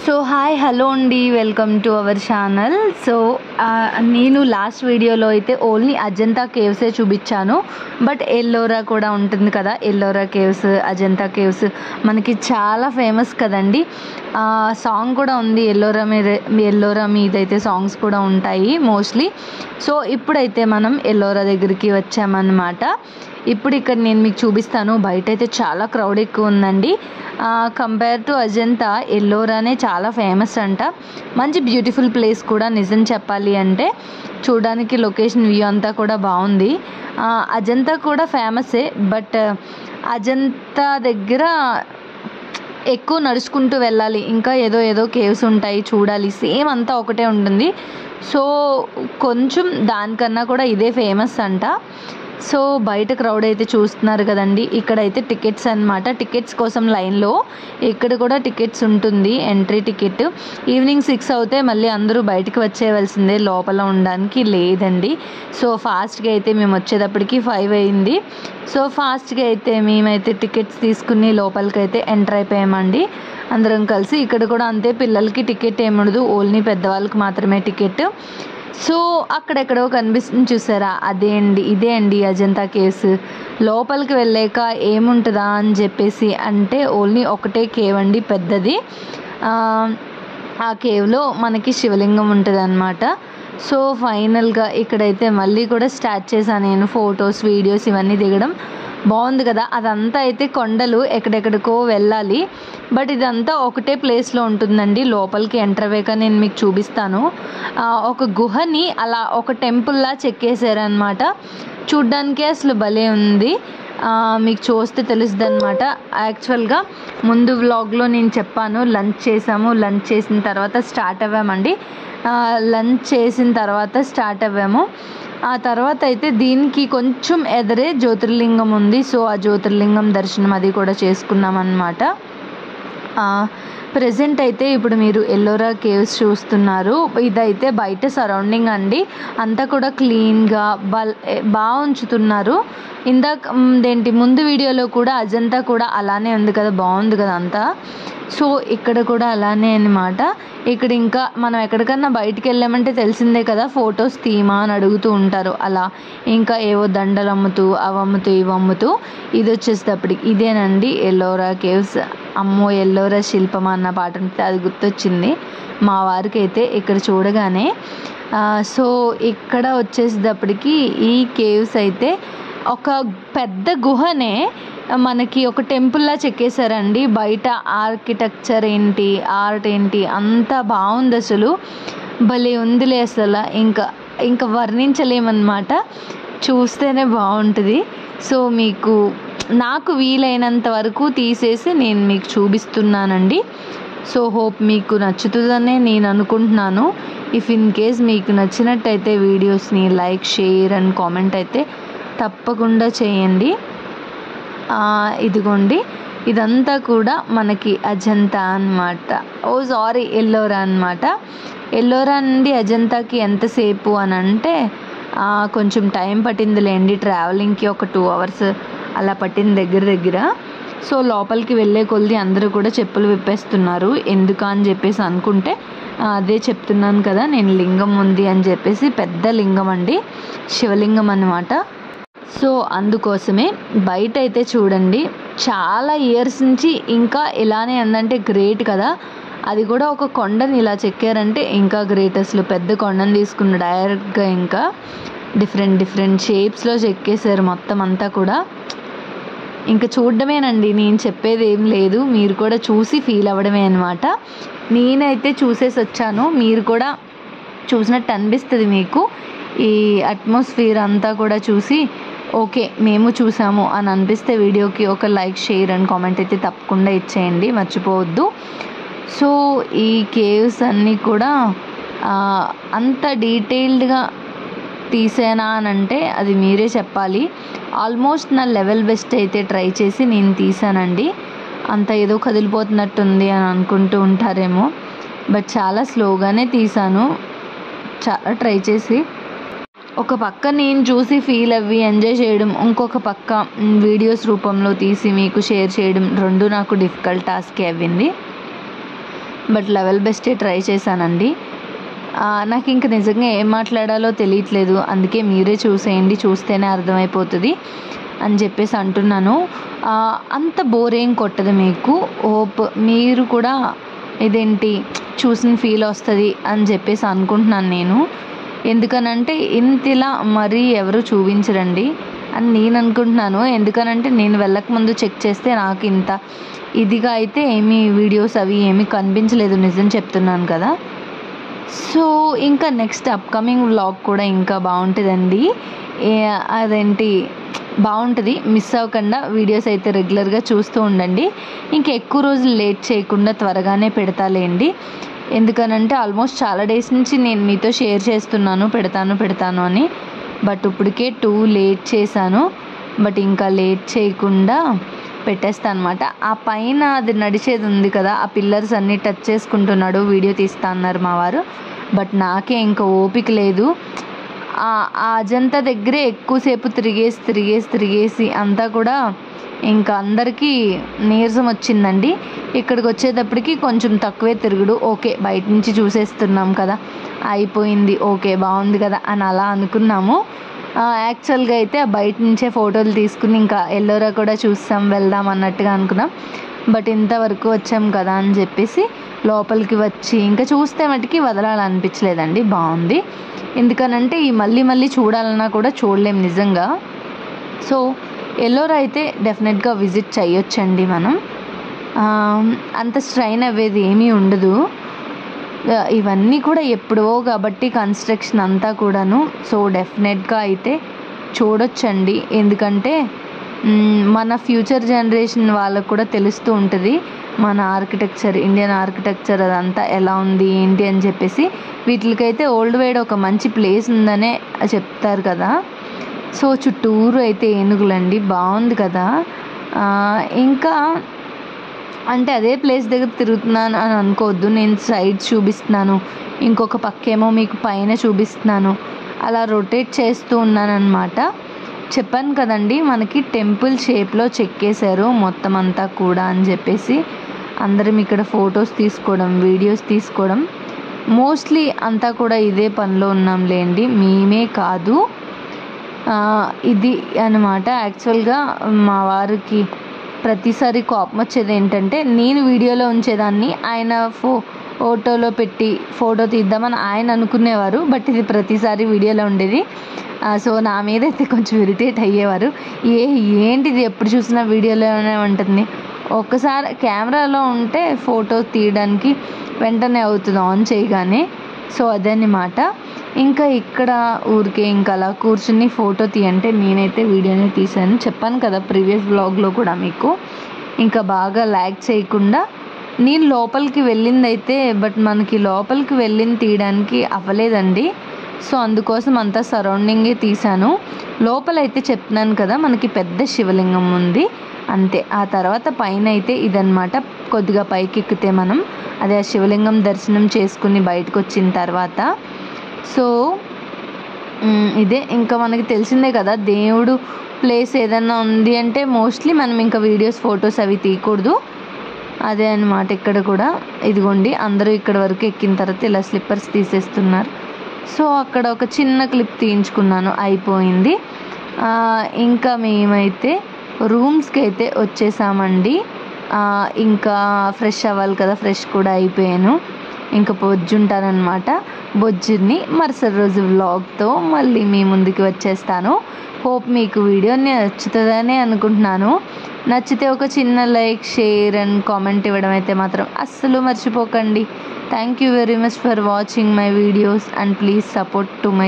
So hi hello అండి, welcome to our channel. So నేను last వీడియోలో అయితే ఓన్లీ అజంతా కేవ్సే చూపించాను. బట్ ఎల్లోరా కూడా ఉంటుంది కదా, ఎల్లోరా కేవ్స్, అజంతా కేవ్స్ మనకి చాలా ఫేమస్ కదండి. సాంగ్ కూడా ఉంది ఎల్లోరా మీదైతే సాంగ్స్ కూడా ఉంటాయి మోస్ట్లీ. సో ఇప్పుడైతే మనం ఎల్లోరా దగ్గరికి వచ్చామన్నమాట. ఇప్పుడు ఇక్కడ నేను మీకు చూపిస్తాను. బయట అయితే చాలా క్రౌడ్ ఎక్కువ ఉందండి. కంపేర్ టు అజంతా ఎల్లోరానే చాలా ఫేమస్ అంట. మంచి బ్యూటిఫుల్ ప్లేస్ కూడా నిజం చెప్పాలి అంటే. చూడడానికి లొకేషన్ వ్యూ అంతా కూడా బాగుంది. అజంతా కూడా ఫేమసే, బట్ అజంతా దగ్గర ఎక్కువ నడుచుకుంటూ వెళ్ళాలి. ఇంకా ఏదో కేవ్స్ ఉంటాయి చూడాలి, సేమ్ అంతా ఒకటే ఉంటుంది. సో కొంచెం దానికన్నా కూడా ఇదే ఫేమస్ అంట. సో బయట క్రౌడ్ అయితే చూస్తున్నారు కదండి. ఇక్కడైతే టికెట్స్ అన్నమాట. టికెట్స్ కోసం లైన్లో ఇక్కడ కూడా టికెట్స్ ఉంటుంది, ఎంట్రీ టికెట్. ఈవినింగ్ 6 అవుతే మళ్ళీ అందరూ బయటకు వచ్చేయవలసిందే, లోపల ఉండడానికి లేదండి. సో ఫాస్ట్గా అయితే మేము వచ్చేటప్పటికి 5 అయింది. సో ఫాస్ట్గా అయితే మేమైతే టికెట్స్ తీసుకుని లోపలికి అయితే ఎంటర్ అయిపోయామండి అందరం కలిసి. ఇక్కడ కూడా అంతే, పిల్లలకి టికెట్ ఏముండదు, ఓన్లీ పెద్దవాళ్ళకి మాత్రమే టికెట్. సో అక్కడెక్కడో కనిపిస్తుంది చూసారా, ఇదే అండి అజంతా కేవ్స్. లోపలికి వెళ్ళాక ఏముంటుందా అని చెప్పేసి అంటే ఓన్లీ ఒకటే కేవ్ అండి, పెద్దది. ఆ కేవ్లో మనకి శివలింగం ఉంటుంది అన్నమాట. సో ఫైనల్గా ఇక్కడైతే మళ్ళీ కూడా స్టార్ట్ చేశాను నేను ఫొటోస్, వీడియోస్ ఇవన్నీ దిగడం. బాగుంది కదా. అదంతా అయితే కొండలు, ఎక్కడెక్కడికో వెళ్ళాలి. బట్ ఇదంతా ఒకటే ప్లేస్లో ఉంటుందండి. లోపలికి ఎంటర్ అయ్యాక నేను మీకు చూపిస్తాను. ఒక గుహని అలా ఒక టెంపుల్లా చెక్కేశారనమాట. చూడ్డానికే అసలు భలే ఉంది. మీకు చూస్తే తెలుస్తుంది అనమాట. యాక్చువల్గా ముందు వ్లాగ్లో నేను చెప్పాను, లంచ్ చేసాము. లంచ్ చేసిన తర్వాత స్టార్ట్ అవ్వామండి. లంచ్ చేసిన తర్వాత స్టార్ట్ అవ్వాము. ఆ తర్వాత అయితే దీనికి కొంచెం ఎదురే జ్యోతిర్లింగం ఉంది. సో ఆ జ్యోతిర్లింగం దర్శనం అది కూడా చేసుకున్నాం అన్నమాట. ప్రజెంట్ అయితే ఇప్పుడు మీరు ఎల్లోరా కేవ్స్ చూస్తున్నారు. ఇదైతే బయట సరౌండింగ్ అండి, అంతా కూడా క్లీన్గా బాగా ఉంచుతున్నారు. ముందు వీడియోలో కూడా అజంతా కూడా అలానే ఉంది కదా, బాగుంది కదా అంతా. సో ఇక్కడ కూడా అలానే అన్నమాట. ఇక్కడ ఇంకా మనం ఎక్కడికన్నా బయటికి వెళ్ళామంటే తెలిసిందే కదా, ఫొటోస్ తీమా అని అడుగుతూ ఉంటారు. అలా ఇంకా ఏవో దండలు అమ్ముతూ అవమ్ముతూ ఇవమ్ముతూ ఇది వచ్చేసేటప్పటికి ఇదేనండి ఎల్లోరా కేవ్స్. అమ్మో ఎల్లోరా శిల్పం అన్న పాట ఉంటే అది గుర్తొచ్చింది మా వారికి అయితే ఇక్కడ చూడగానే. సో ఇక్కడ వచ్చేసేటప్పటికి ఈ కేవ్స్ అయితే ఒక పెద్ద గుహనే మనకి ఒక టెంపుల్లా చెక్కేశారండి. బయట ఆర్కిటెక్చర్ ఏంటి, ఆర్ట్ ఏంటి, అంతా బాగుంది అసలు. భలే ఉందిలే అసలు, ఇంకా వర్ణించలేమన్నమాట. చూస్తేనే బాగుంటుంది. సో నాకు వీలైనంత వరకు తీసేసి నేను మీకు చూపిస్తున్నానండి. సో హోప్ మీకు నచ్చుతుందనే నేను అనుకుంటున్నాను. ఇఫ్ ఇన్ కేస్ మీకు నచ్చినట్టయితే వీడియోస్ని లైక్, షేర్ అండ్ కామెంట్ అయితే తప్పకుండా చేయండి. ఇదిగోండి ఇదంతా కూడా మనకి అజంతా అన్నమాట. ఎల్లోరా అన్నమాట. ఎల్లోరా నుండి అజంతాకి ఎంతసేపు అని అంటే కొంచెం టైం పట్టిందిలేండి. ట్రావెలింగ్కి ఒక 2 hours అలా పట్టింది దగ్గర. సో లోపలికి వెళ్ళే కొద్ది అందరూ కూడా చెప్పులు విప్పేస్తున్నారు. ఎందుకు అని చెప్పేసి అనుకుంటే అదే చెప్తున్నాను కదా, నేను లింగం ఉంది అని చెప్పేసి. పెద్ద లింగం అండి, శివలింగం అన్నమాట. సో అందుకోసమే బయట అయితే చూడండి, చాలా ఇయర్స్ నుంచి ఇంకా ఇలానే ఉందంటే గ్రేట్ కదా. అది కూడా ఒక కొండని ఇలా చెక్కారంటే ఇంకా గ్రేట్ అసలు. పెద్ద కొండని తీసుకున్న డైరెక్ట్గా ఇంకా డిఫరెంట్ షేప్స్లో చెక్కేశారు మొత్తం అంతా కూడా. ఇంకా చూడడమేనండి, నేను చెప్పేది ఏం లేదు. మీరు కూడా చూసి ఫీల్ అవ్వడమే అనమాట. నేనైతే చూసేసి వచ్చాను, మీరు కూడా చూసినట్టు అనిపిస్తుంది మీకు. ఈ అట్మాస్ఫియర్ అంతా కూడా చూసి ఓకే మేము చూసాము అని అనిపిస్తే వీడియోకి ఒక లైక్, షేర్ అండ్ కామెంట్ అయితే తప్పకుండా ఇచ్చేయండి, మర్చిపోవద్దు. సో ఈ కేవ్స్ అన్నీ కూడా అంత డీటెయిల్డ్గా తీసేనా అని అంటే అది మీరే చెప్పాలి. ఆల్మోస్ట్ నా లెవెల్ బెస్ట్ అయితే ట్రై చేసి నేను తీసానండి. అంత ఏదో కదిలిపోతున్నట్టుంది అని అనుకుంటూ ఉంటారేమో, బట్ చాలా స్లోగానే తీసాను, చాలా ట్రై చేసి. ఒక పక్క నేను చూసి ఫీల్ అవ్వి ఎంజాయ్ చేయడం, ఇంకొక పక్క వీడియోస్ రూపంలో తీసి మీకు షేర్ చేయడం, రెండు నాకు డిఫికల్ట్ టాస్కే అవ్వింది. బట్ లెవెల్ బెస్టే ట్రై చేశానండి. నాకు ఇంక నిజంగా ఏం మాట్లాడాలో తెలియట్లేదు, అందుకే మీరే చూసేయండి, చూస్తేనే అర్థమైపోతుంది అని చెప్పేసి అంటున్నాను. అంత బోర్ ఏం కొట్టదు మీకు. హోప్ మీరు కూడా ఇదేంటి చూసిన ఫీల్ వస్తుంది అని చెప్పేసి అనుకుంటున్నాను నేను. ఎందుకనంటే ఇంతలా మరీ ఎవరు చూపించరండి అని నేను అనుకుంటున్నాను. ఎందుకనంటే నేను వెళ్ళకముందు చెక్ చేస్తే నాకు ఇంత ఇదిగా అయితే ఏమీ వీడియోస్ అవి ఏమీ కనిపించలేదు, నిజం చెప్తున్నాను కదా. సో ఇంకా నెక్స్ట్ అప్కమింగ్ వ్లాగ్ కూడా ఇంకా బాగుంటుందండి. అదేంటి బాగుంటుంది, మిస్ అవ్వకుండా వీడియోస్ అయితే రెగ్యులర్గా చూస్తూ ఉండండి. ఇంకా ఎక్కువ రోజులు లేట్ చేయకుండా త్వరగానే పెడతాలేండి. ఎందుకనంటే ఆల్మోస్ట్ చాలా డేస్ నుంచి నేను మీతో షేర్ చేస్తున్నాను పెడతాను అని. బట్ ఇప్పటికే 2 లేట్ చేశాను. బట్ ఇంకా లేట్ చేయకుండా పెట్టేస్తాను అనమాట. ఆ పైన అది నడిచేది ఉంది కదా, ఆ పిల్లర్స్ అన్నీ టచ్ చేసుకుంటున్నాడు, వీడియో తీస్తా అన్నారు మా వారు. బట్ నాకే ఇంకా ఓపిక లేదు. ఆ అజంతా దగ్గరే ఎక్కువసేపు తిరిగేసి అంతా కూడా ఇంకా అందరికీ నీరసం వచ్చిందండి. ఇక్కడికి వచ్చేటప్పటికి కొంచెం తక్కువే తిరుగుడు. ఓకే, బయట నుంచి చూసేస్తున్నాం కదా, అయిపోయింది, ఓకే బాగుంది కదా అని అలా అనుకున్నాము. యాక్చువల్గా అయితే ఆ బయట నుంచే ఫోటోలు తీసుకుని ఇంకా ఎల్లోరా కూడా చూస్తాం వెళ్దాం అన్నట్టుగా అనుకున్నాం. బట్ ఇంతవరకు వచ్చాం కదా అని చెప్పేసి లోపలికి వచ్చి ఇంకా చూస్తే మటుకి వదలాలనిపించలేదండి, బాగుంది. ఎందుకనంటే ఈ మళ్ళీ చూడాలన్నా కూడా చూడలేం నిజంగా. సో ఎల్లోరా అయితే డెఫినెట్గా విజిట్ చేయొచ్చండి మనం. అంత స్ట్రైన్ అవ్వేది ఏమీ ఉండదు. ఇవన్నీ కూడా ఎప్పుడో కాబట్టి కన్స్ట్రక్షన్ అంతా కూడాను. సో డెఫినెట్గా అయితే చూడొచ్చండి. ఎందుకంటే మన ఫ్యూచర్ జనరేషన్ వాళ్ళకు కూడా తెలుస్తూ ఉంటుంది మన ఆర్కిటెక్చర్, ఇండియన్ ఆర్కిటెక్చర్ అదంతా ఎలా ఉంది ఏంటి అని చెప్పేసి. వీటికైతే ఓల్డ్ వైడ్ ఒక మంచి ప్లేస్ ఉందనే చెప్తారు కదా. సో చుట్టూరు అయితే ఏనుగులండి, బాగుంది కదా. ఇంకా అంటే అదే ప్లేస్ దగ్గర తిరుగుతున్నాను అని అనుకోవద్దు, నేను సైడ్ చూపిస్తున్నాను, ఇంకొక పక్కేమో మీకు పైన చూపిస్తున్నాను, అలా రొటేట్ చేస్తూ ఉన్నాను అనమాట. చెప్పాను కదండి మనకి టెంపుల్ షేప్లో చెక్కేశారు మొత్తం అంతా కూడా అని చెప్పేసి. అందరం ఇక్కడ ఫొటోస్ తీసుకోవడం, వీడియోస్ తీసుకోవడం, మోస్ట్లీ అంతా కూడా ఇదే పనిలో ఉన్నాంలేండి, మేమే కాదు. ఇది అన్నమాట. యాక్చువల్గా మా వారికి ప్రతిసారి కోపం వచ్చేది ఏంటంటే నేను వీడియోలో ఉంచేదాన్ని, ఆయన ఫోటోలో పెట్టి ఫోటో తీద్దామని ఆయన అనుకునేవారు. బట్ ఇది ప్రతిసారి వీడియోలో ఉండేది. సో నా మీద అయితే కొంచెం ఇరిటేట్ అయ్యేవారు. ఏంటిది ఎప్పుడు చూసినా వీడియోలోనే ఉంటుంది, ఒక్కసారి కెమెరాలో ఉంటే ఫోటో తీయడానికి వెంటనే అవుతుంది ఆన్ చేయగానే. సో అదన్నమాట. ఇంకా ఇక్కడ ఊరికే ఇంకా అలా కూర్చుని ఫోటో తీయంటే నేనైతే వీడియోనే తీశాను, చెప్పాను కదా ప్రీవియస్ వ్లాగ్లో కూడా మీకు. ఇంకా బాగా ల్యాగ్ చేయకుండా నేను లోపలికి వెళ్ళిందైతే, బట్ మనకి లోపలికి వెళ్ళింది తీయడానికి అవ్వలేదండి. సో అందుకోసం అంతా సరౌండింగే తీశాను. లోపలైతే చెప్తున్నాను కదా మనకి పెద్ద శివలింగం ఉంది అంతే. ఆ తర్వాత పైన అయితే ఇదన్నమాట, కొద్దిగా పైకి ఎక్కితే మనం అదే ఆ శివలింగం దర్శనం చేసుకుని బయటకు వచ్చిన తర్వాత. సో ఇదే ఇంకా మనకి తెలిసిందే కదా, దేవుడు ప్లేస్ ఏదైనా ఉంది అంటే మోస్ట్లీ మనం ఇంకా వీడియోస్ ఫొటోస్ అవి తీయకూడదు. అదే అన్నమాట. ఇక్కడ కూడా ఇదిగోండి అందరూ ఇక్కడ వరకు ఎక్కిన తర్వాత ఇలా స్లిప్పర్స్ తీసేస్తున్నారు. సో అక్కడ ఒక చిన్న క్లిప్ తీయించుకున్నాను, అయిపోయింది. ఇంకా మేమైతే రూమ్స్కి అయితే వచ్చేసామండి. ఇంకా ఫ్రెష్ అవ్వాలి కదా, ఫ్రెష్ కూడా అయిపోయాను. ఇంకా బొజ్జుంటానమాట. బొజ్జుని మరుసటి రోజు వ్లాగ్తో మళ్ళీ మీ ముందుకు వచ్చేస్తాను. హోప్ మీకు వీడియో నచ్చుతుందని అనుకుంటున్నాను. నచ్చితే ఒక చిన్న లైక్, షేర్ అండ్ కామెంట్ ఇవ్వడం అయితే మాత్రం అస్సలు మర్చిపోకండి. Thank you very much for watching my videos and please support to my